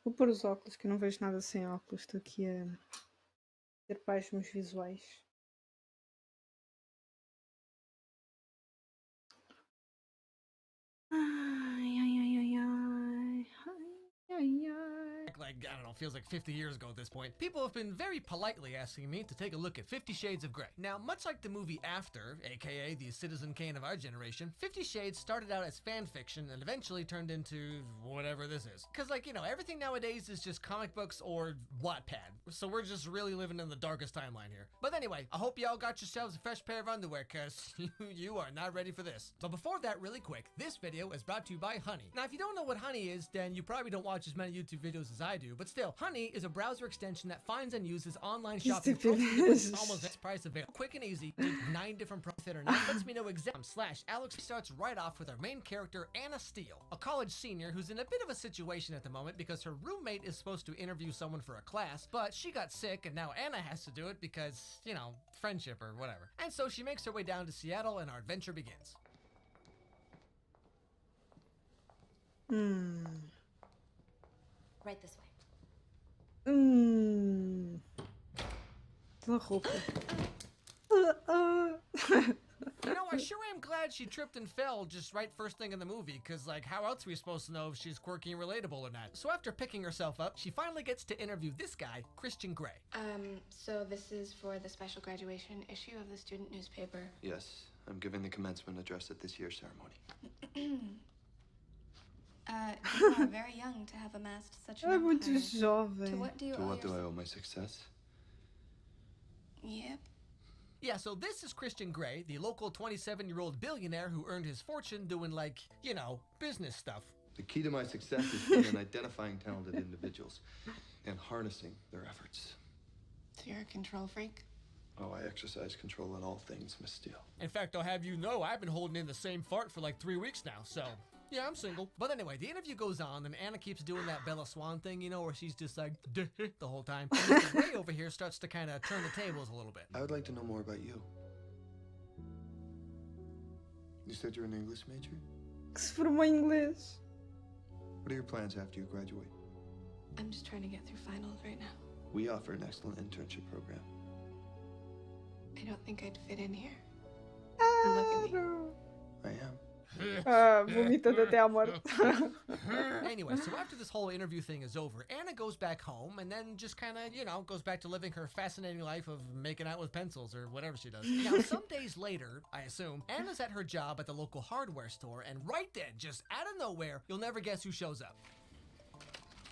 Vou pôr os óculos, que eu não vejo nada sem óculos. Estou aqui a ter pasmos visuais. Ai, ai, ai, ai, ai. Ai, ai, ai. Like, I don't know, feels like 50 years ago at this point, people have been very politely asking me to take a look at 50 Shades of Grey. Now, much like the movie After, aka the Citizen Kane of our generation, 50 Shades started out as fan fiction and eventually turned into whatever this is. Cause like, you know, everything nowadays is just comic books or Wattpad. So we're just really living in the darkest timeline here. But anyway, I hope y'all got yourselves a fresh pair of underwear, cause you are not ready for this. But before that, really quick, this video is brought to you by Honey. Now, if you don't know what Honey is, then you probably don't watch as many YouTube videos as I do, but still, Honey is a browser extension that finds and uses online shopping for almost this price available. Quick and easy, 9 different products that are now lets me know exactly. /Alex starts right off with our main character, Anna Steele, a college senior who's in a bit of a situation at the moment because her roommate is supposed to interview someone for a class, but she got sick and now Anna has to do it because, you know, friendship or whatever. And so she makes her way down to Seattle and our adventure begins. Right this way. La roupa. You know, I sure am glad she tripped and fell just right first thing in the movie, because, like, how else are we supposed to know if she's quirky and relatable or not? So after picking herself up, she finally gets to interview this guy, Christian Grey. So this is for the special graduation issue of the student newspaper. Yes, I'm giving the commencement address at this year's ceremony. You are very young to have amassed such an É muito empire. jovem. To what do you To owe what do I yourself? owe my success? Yep. Yeah, so this is Christian Grey, the local 27-year-old billionaire who earned his fortune doing, like, you know, business stuff. The key to my success has been in identifying talented individuals and harnessing their efforts. So you're a control freak? Oh, I exercise control in all things, Miss Steele. In fact, I'll have you know I've been holding in the same fart for like 3 weeks now, so yeah, I'm single. But anyway, the interview goes on and Anna keeps doing that Bella Swan thing, you know, where she's just like the whole time. And Mr. Grey over here starts to kind of turn the tables a little bit. I would like to know more about you. You said you're an English major? Que se formou em inglês. What are your plans after you graduate? I'm just trying to get through finals right now. We offer an excellent internship program. I don't think I'd fit in here. Look at me. I am. Vomitando até à morte. Anyway, so after this whole interview thing is over, Anna goes back home and then just kind of, you know, goes back to living her fascinating life of making out with pencils or whatever she does. Now, some days later, I assume, Anna's at her job at the local hardware store, and right then, just out of nowhere, you'll never guess who shows up.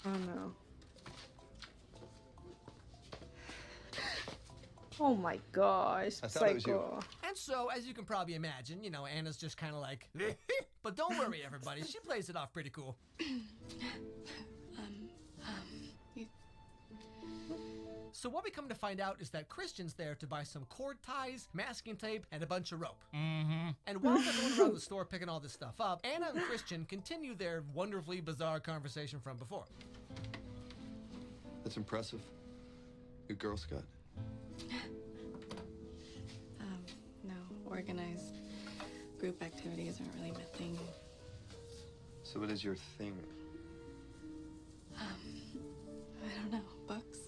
Oh no. Oh my gosh, I thought it was you. psycho. And so, as you can probably imagine, you know, Anna's just kind of like, but don't worry, everybody, she plays it off pretty cool. You- So what we come to find out is that Christian's there to buy some cord ties, masking tape, and a bunch of rope. And while they're going around the store picking all this stuff up, Anna and Christian continue their wonderfully bizarre conversation from before. That's impressive. Good Girl Scout. No, organized group activities aren't really my thing. So what is your thing? I don't know, books?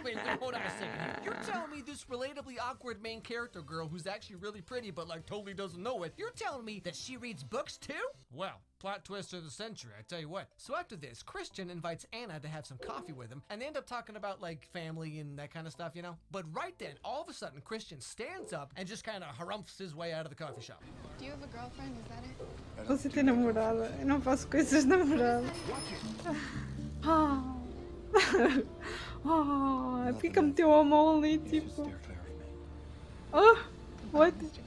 Wait, hold on a second. You're telling me this relatably awkward main character girl who's actually really pretty but like totally doesn't know it, you're telling me that she reads books too? Well, plot twist of the century, I tell you what. So after this, Christian invites Anna to have some coffee with him, and they end up talking about like family and that kind of stuff, you know? But right then, all of a sudden, Christian stands up and just kind of harumphs his way out of the coffee shop. Do you have a girlfriend? Is that it? Você tem namorada? Eu não faço coisas de namorada. Oh. Oh, por que meteu a mão ali, tipo? Steer clear of me. Oh, what? Mr. Gray.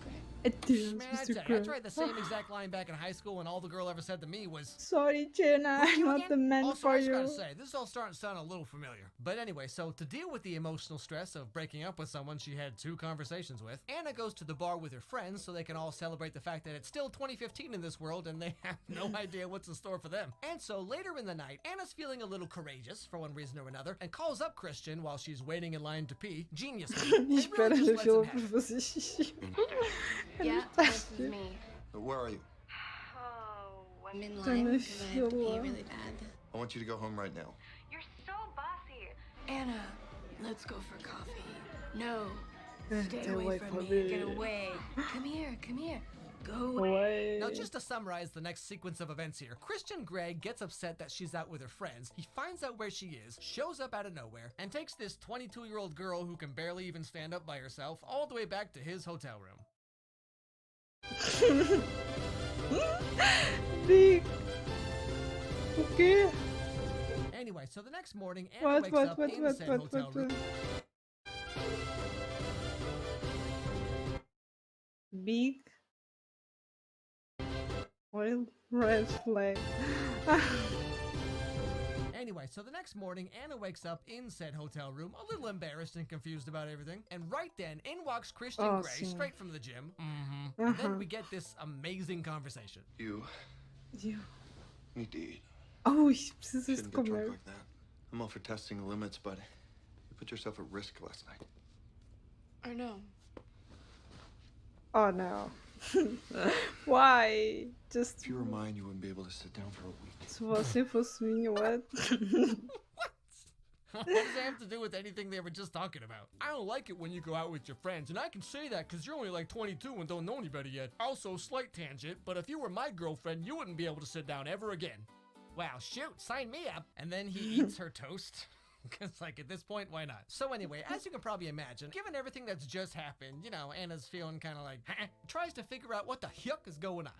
It is, Man, I Mr. try Gray. the same exact line back in high school, and all the girl ever said to me was, Sorry, Jenna, I'm You not again? the man Also, for I just you. gotta say, this is all starting to sound a little familiar. But anyway, so to deal with the emotional stress of breaking up with someone she had 2 conversations with, Anna goes to the bar with her friends so they can all celebrate the fact that it's still 2015 in this world and they have no idea what's in store for them. And so later in the night, Anna's feeling a little courageous for one reason or another and calls up Christian while she's waiting in line to pee, geniusly. and really Espera just na lets fila him para have it. fazer xixi. Yeah, this is me. Where are you? I'm in Tá line na because I have to pee fila. really bad. I want you to go home right now. You're so bossy. Anna, let's go for coffee. No, stay Stay away from me. Get away. Come here, come here. Go away. Away. Now, just to summarize the next sequence of events here, Christian Grey gets upset that she's out with her friends. He finds out where she is, shows up out of nowhere, and takes this 22-year-old girl who can barely even stand up by herself all the way back to his hotel room. Big. O quê? Anyway, so the next morning, Anna wakes up in said hotel room. Big. Oil red flag. Anyway, so the next morning, Anna wakes up in said hotel room, a little embarrassed and confused about everything. And right then, in walks Christian Oh, Grey, sim. straight from the gym. And then we get this amazing conversation. You You. need to eat. Oh, precisas de Shouldn't get drunk comer. like that. I'm all for testing the limits, but you put yourself at risk last night. Or no. Oh no. Why? Just. If you were mine, you wouldn't be able to sit down for a week. Se você fosse minha, what? What does that have to do with anything they were just talking about? I don't like it when you go out with your friends, and I can say that because you're only like 22 and don't know anybody yet. Also, slight tangent, but if you were my girlfriend, you wouldn't be able to sit down ever again. Wow, shoot, sign me up. And then he eats her toast. Because, like, at this point, why not? So anyway, as you can probably imagine, given everything that's just happened, you know, Anna's feeling kind of like, tries to figure out what the yuck is going on.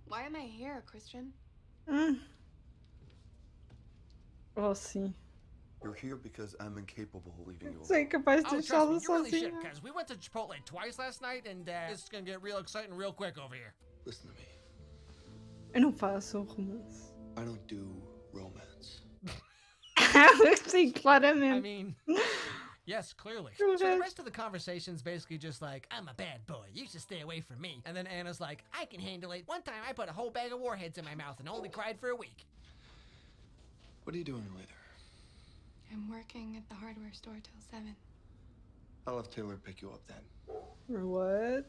Why am I here, Christian? Oh, sim. You're here because I'm incapable of leaving you alone. Sei capaz de Oh, trust me, deixá-la you really should, sozinha. because we went to Chipotle twice last night, and it's gonna get real exciting real quick over here. Listen to me. Eu não faço romance. I don't do romance. Sim, I claramente. mean, yes, clearly. Go So the ahead. rest of the conversation's basically just like, I'm a bad boy, you should stay away from me. And then Anna's like, I can handle it. One time I put a whole bag of warheads in my mouth and only cried for a week. What are you doing later? I'm working at the hardware store till 7. I'll have Taylor pick you up then. What?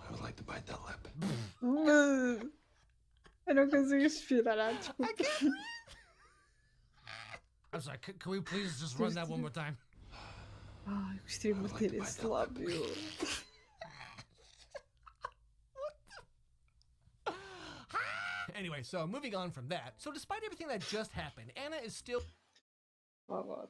I would like to bite that lip. Eu não consigo respirar, I desculpa. can't breathe. I'm sorry, can we please just run that one more time? Ai, gostei de like to ter bite esse that lip. lábio. Anyway, so moving on from that. So despite everything that just happened, Anna is still Oh, God.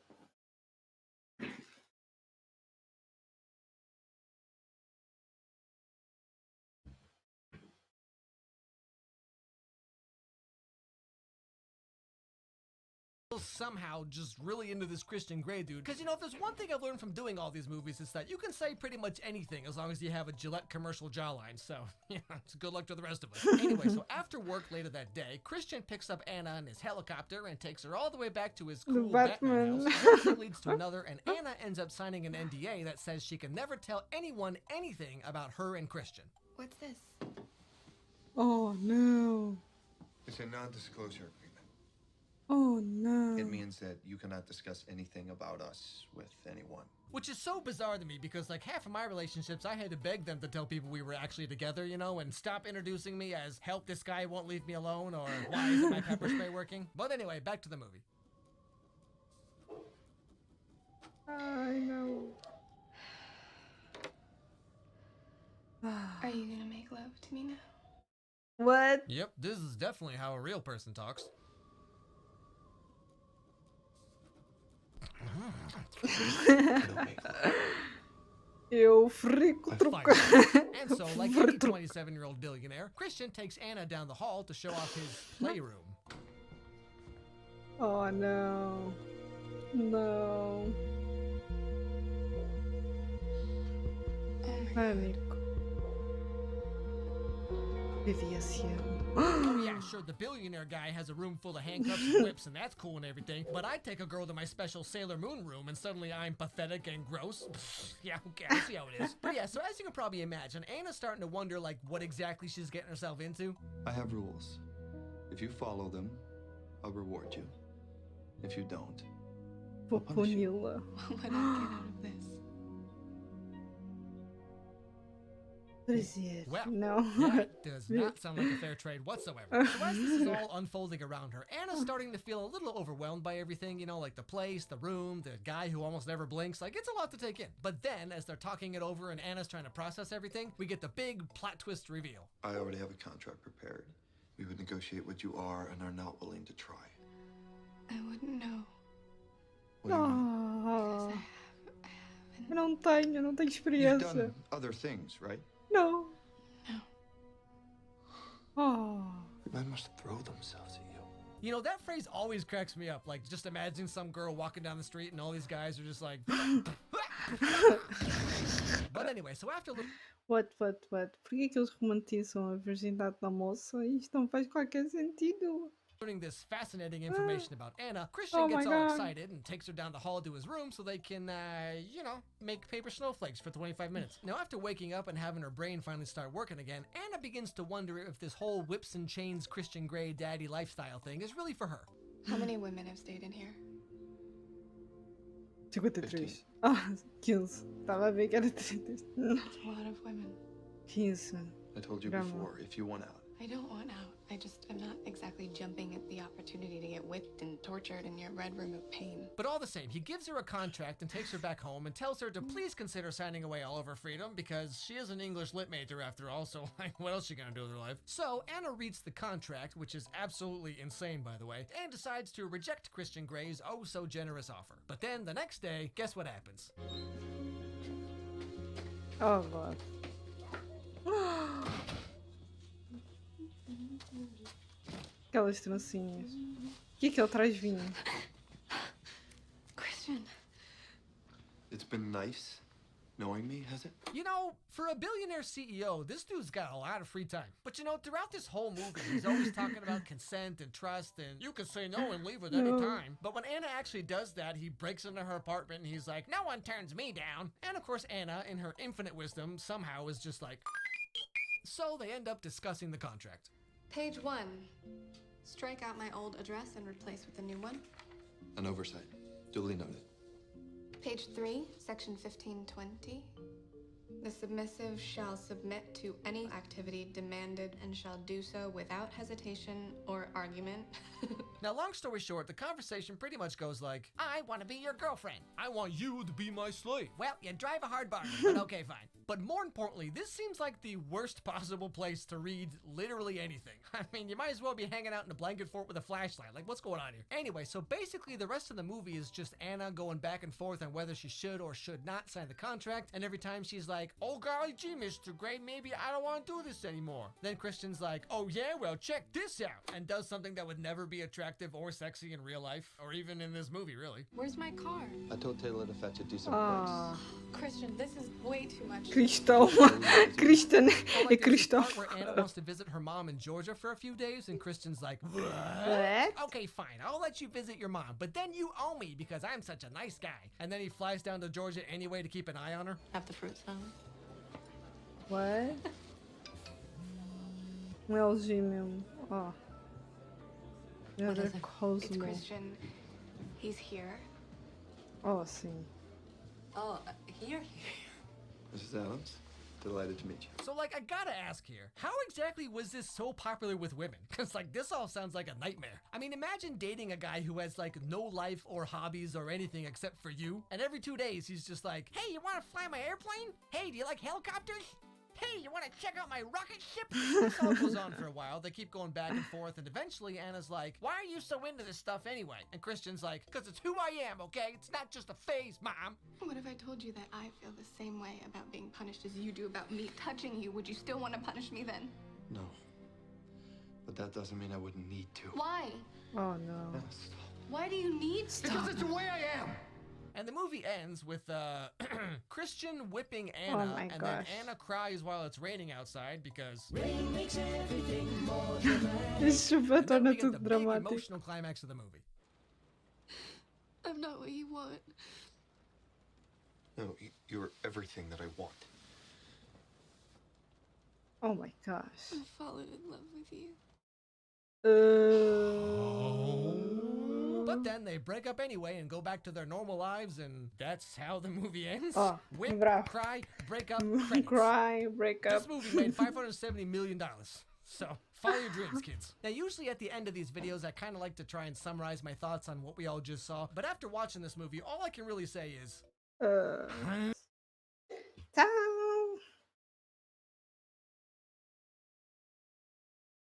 somehow just really into this Christian Grey dude. Because, you know, if there's one thing I've learned from doing all these movies, it's that you can say pretty much anything as long as you have a Gillette commercial jawline. So, yeah, it's good luck to the rest of us. Anyway, so after work later that day, Christian picks up Anna in his helicopter and takes her all the way back to his cool Batman Batman. house. One leads to another, and Anna ends up signing an NDA that says she can never tell anyone anything about her and Christian. What's this? Oh, no. It's a non-disclosure agreement. Oh, no. It means that you cannot discuss anything about us with anyone. Which is so bizarre to me because, like, half of my relationships, I had to beg them to tell people we were actually together, you know, and stop introducing me as, help, this guy won't leave me alone, or why isn't my pepper spray working? But anyway, back to the movie. I know. Are you gonna make love to me now? What? Yep, this is definitely how a real person talks. Eu frico I trocar. And so, like any 27-year-old billionaire, Christian takes Anna down the hall to show off his playroom. Oh, no. No. Oh my god. Pânico. Devia ser. Oh yeah, sure, the billionaire guy has a room full of handcuffs and whips, and that's cool and everything, but I take a girl to my special Sailor Moon room, and suddenly I'm pathetic and gross. Yeah, okay, I see how it is. But yeah, so as you can probably imagine, Anna's starting to wonder, like, what exactly she's getting herself into. I have rules. If you follow them, I'll reward you. If you don't, Vou puni-la. What would I get out of this? Prazer. Well, Não. that does not sound like a fair trade whatsoever. So as this is all unfolding around her, Anna's starting to feel a little overwhelmed by everything, you know, like the place, the room, the guy who almost never blinks. Like, it's a lot to take in. But then, as they're talking it over and Anna's trying to process everything, we get the big plot twist reveal. I already have a contract prepared. We would negotiate what you are and are not willing to try. I wouldn't know. What do you mean? Because Ah, I eu não tenho You've experiência. done other things, right? Não. No. Oh. Men must throw themselves at you. You know, that phrase always cracks me up. Like, just imagining some girl walking down the street and all these guys are just like... But anyway, so after... What? Por que eles romantizam a virgindade da moça? Isto não faz qualquer sentido. Learning this fascinating information about Anna, Christian Oh my gets all God. excited and takes her down the hall to his room so they can, you know, make paper snowflakes for 25 minutes. Now, after waking up and having her brain finally start working again, Anna begins to wonder if this whole whips and chains Christian Grey daddy lifestyle thing is really for her. How many women have stayed in here? 53. Ah, 15. Estava a ver que era 30. That's a lot of women. 15. I told you Grandma. before, if you want out. I don't want out. I'm not exactly jumping at the opportunity to get whipped and tortured in your red room of pain. But all the same, he gives her a contract and takes her back home and tells her to please consider signing away all of her freedom because she is an English lit major after all, so like, what else is she gonna do with her life? So Anna reads the contract, which is absolutely insane by the way, and decides to reject Christian Grey's oh so generous offer. But then the next day, guess what happens? Oh, God. Aquelas trancinhas. O que é que ele traz vinho? Christian. It's been nice knowing me, has it? You know, for a billionaire CEO, this dude's got a lot of free time. But you know, throughout this whole movie, he's always talking about consent and trust and you can say no and leave at any time. But when Anna actually does that, he breaks into her apartment and he's like, no one turns me down. And of course, Anna, in her infinite wisdom, somehow is just like... So they end up discussing the contract. Page 1. Strike out my old address and replace with a new one. An oversight. Duly noted. Page 3, section 1520. The submissive shall submit to any activity demanded and shall do so without hesitation or argument. Now, long story short, the conversation pretty much goes like, I want to be your girlfriend. I want you to be my slave. Well, you drive a hard bargain, but okay, fine. But more importantly, this seems like the worst possible place to read literally anything. I mean, you might as well be hanging out in a blanket fort with a flashlight. Like, what's going on here? Anyway, so basically the rest of the movie is just Anna going back and forth on whether she should or should not sign the contract. And every time she's like, oh golly gee, Mr. Grey, maybe I don't want to do this anymore. Then Christian's like, oh yeah, well check this out. And does something that would never be attractive or sexy in real life. Or even in this movie, really. Where's my car? I told Taylor to fetch a decent Ah, Christian, this is way too much. cristão. Christian. So, É like, there's this cristão. part where Anna wants to visit her mom in Georgia for a few days, and Christian's like, what? What? Okay, fine, I'll let you visit your mom, but then you owe me because I'm such a nice guy. And then he flies down to Georgia anyway to keep an eye on her. Have the fruit salad. What? LG mesmo. Ó. What is it? Cosmo. It's Christian. He's here. Oh, sim. Oh, here. Mrs. Adams, delighted to meet you. So, like, I gotta ask here, how exactly was this so popular with women? Because, like, this all sounds like a nightmare. I mean, imagine dating a guy who has, like, no life or hobbies or anything except for you, and every 2 days he's just like, hey, you wanna fly my airplane? Hey, do you like helicopters? Hey, you wanna check out my rocket ship? This all goes on for a while. They keep going back and forth, and eventually Anna's like, why are you so into this stuff anyway? And Christian's like, because it's who I am, okay? It's not just a phase, Mom. What if I told you that I feel the same way about being punished as you do about me touching you? Would you still want to punish me then? No. But that doesn't mean I wouldn't need to. Why? Oh, no. Anna, stop. Why do you need Because it's the way I am! And the movie ends with Christian whipping Oh Anna, my and then gosh. Anna cries while it's raining outside because Isso chupa and then we torna get the tudo big dramático. emotional climax of the movie. I'm not what you want. No, you're everything that I want. Oh my gosh. I've fallen in love with you. But But then they break up anyway and go back to their normal lives, and that's how the movie ends. Oh, Whip, bravo. cry, break up, credits. Cry, break up. This movie made $570 million. So, follow your dreams, kids. Now, usually at the end of these videos, I kind of like to try and summarize my thoughts on what we all just saw. But after watching this movie, all I can really say is...